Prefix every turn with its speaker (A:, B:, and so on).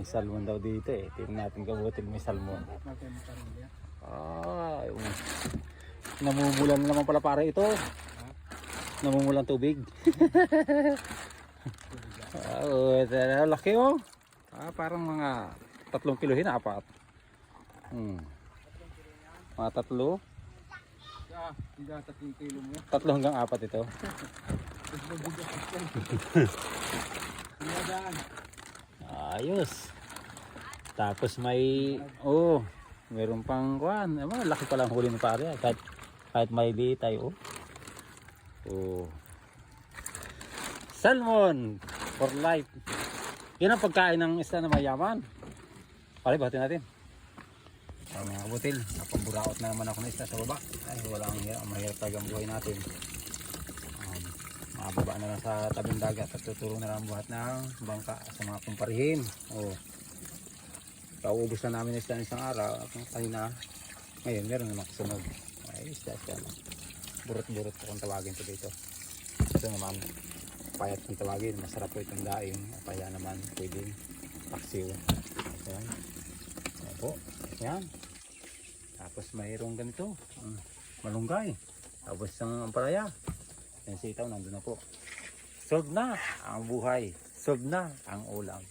A: may salmon daw dito eh. Tingnan natin kabutin may salmon. Namumulan naman pala para ito. Namumulan tubig. Laki oh. Parang mga 3 kilo hinapat. Mga 3.
B: 3 kilo mo.
A: 3 hanggang 4 ito. Ayos. Tapos may meron pang kuan. Laki pa lang huli ni pare. Kahit may liit tayo. Salmon for life. Yan ang pagkain ng isda na mayaman. Pare, bahatin natin. Mga kabutil, napamburaot na naman ako na isda sa baba. Ay, walang mahirap talaga ang buhay natin. Mababa na lang sa tabing dagat at tuturo na lang buhat ng bangka sa mga kumparihin. Pauubos na namin isda isang araw. Kanina, ngayon meron naman kasunod. Ay, isda na. Burot-burot po kung tawagin ko dito. Ito naman, payat kung tawagin. Masarap po itong daing. Kaya naman, pwedeng paksiw. Ayan. Ayan po. Ayan. Tapos mayroong ganito. Malunggay. Tapos ang ampalaya. Yan sitaw, nandun na po. Solve na ang buhay. Solve na ang ulam.